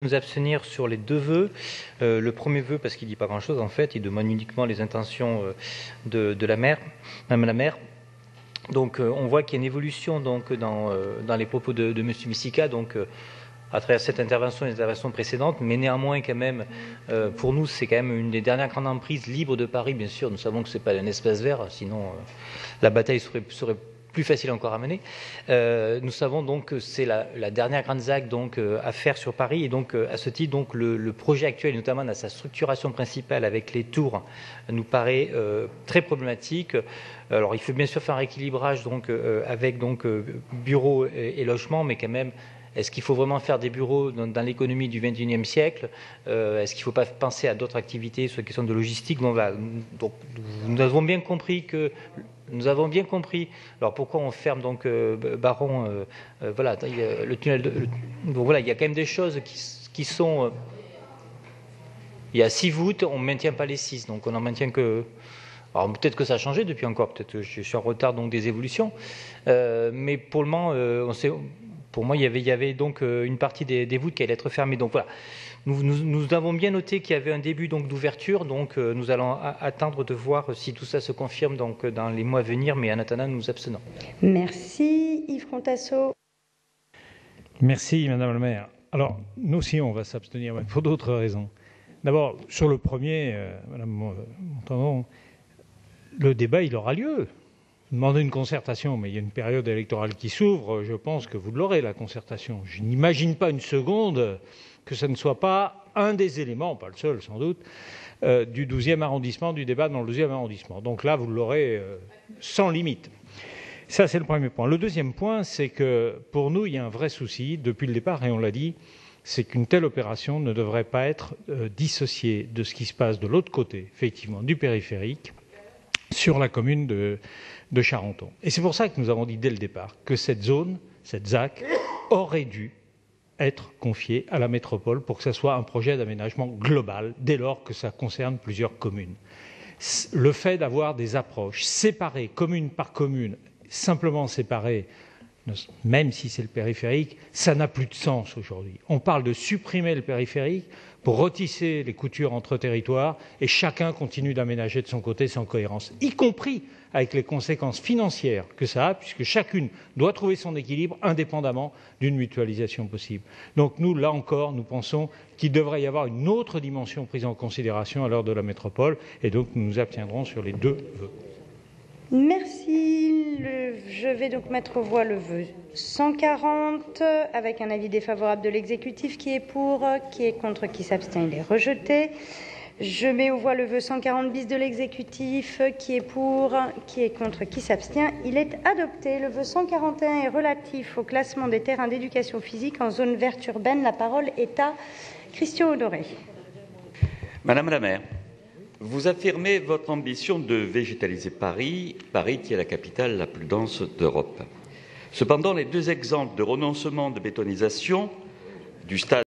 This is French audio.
Nous abstenir sur les deux vœux. Le premier vœu, parce qu'il ne dit pas grand-chose en fait, il demande uniquement les intentions de la maire, Madame la maire. Donc on voit qu'il y a une évolution donc, dans les propos de M. Misica, donc à travers cette intervention et les interventions précédentes, mais néanmoins quand même, pour nous, c'est quand même une des dernières grandes emprises libres de Paris, bien sûr. Nous savons que ce n'est pas un espace vert, sinon la bataille serait plus facile encore à mener. Nous savons donc que c'est la dernière grande ZAC donc, à faire sur Paris, et donc à ce titre, donc, le projet actuel, notamment dans sa structuration principale avec les tours, nous paraît très problématique. Alors il faut bien sûr faire un rééquilibrage donc, avec donc, bureaux et logements, mais quand même, est-ce qu'il faut vraiment faire des bureaux dans l'économie du XXIe siècle? Est-ce qu'il ne faut pas penser à d'autres activités sur les questions de logistique? Donc, voilà. Donc, nous avons bien compris que... Alors pourquoi on ferme donc Baron voilà, le tunnel donc voilà, il y a quand même des choses qui sont... il y a 6 voûtes, on ne maintient pas les 6, donc on en maintient que... Alors peut-être que ça a changé depuis encore, peut-être que je suis en retard donc des évolutions, mais pour le moment, pour moi, il y avait donc une partie des voûtes qui allait être fermée. Donc voilà, nous avons bien noté qu'il y avait un début donc d'ouverture, donc nous allons attendre de voir si tout ça se confirme donc dans les mois à venir, mais en attendant, nous nous abstenons. Merci Yves Frontasso. Merci Madame la maire. Alors nous aussi, on va s'abstenir, mais pour d'autres raisons. D'abord, sur le premier, Madame Montandon, le débat, il aura lieu. Demander une concertation, mais il y a une période électorale qui s'ouvre, je pense que vous l'aurez, la concertation. Je n'imagine pas une seconde que ce ne soit pas un des éléments, pas le seul sans doute, du 12e arrondissement, du débat dans le 12e arrondissement. Donc là, vous l'aurez sans limite. Ça, c'est le premier point. Le deuxième point, c'est que pour nous, il y a un vrai souci depuis le départ, et on l'a dit, c'est qu'une telle opération ne devrait pas être dissociée de ce qui se passe de l'autre côté, effectivement, du périphérique, sur la commune de Charenton. Et c'est pour ça que nous avons dit dès le départ que cette zone, cette ZAC, aurait dû être confiée à la métropole pour que ce soit un projet d'aménagement global, dès lors que ça concerne plusieurs communes. Le fait d'avoir des approches séparées, commune par commune, simplement séparées, même si c'est le périphérique, ça n'a plus de sens aujourd'hui. On parle de supprimer le périphérique pour retisser les coutures entre territoires et chacun continue d'aménager de son côté sans cohérence, y compris avec les conséquences financières que ça a, puisque chacune doit trouver son équilibre indépendamment d'une mutualisation possible. Donc nous, là encore, nous pensons qu'il devrait y avoir une autre dimension prise en considération à l'heure de la métropole, et donc nous nous abstiendrons sur les deux vœux. Merci. Je vais donc mettre aux voix le vœu 140 avec un avis défavorable de l'exécutif. Qui est pour? Qui est contre? Qui s'abstient? Il est rejeté. Je mets aux voix le vœu 140 bis de l'exécutif. Qui est pour? Qui est contre? Qui s'abstient? Il est adopté. Le vœu 141 est relatif au classement des terrains d'éducation physique en zone verte urbaine. La parole est à Christian Audorey. Madame la maire, vous affirmez votre ambition de végétaliser Paris, Paris qui est la capitale la plus dense d'Europe. Cependant, les deux exemples de renoncement de bétonisation du stade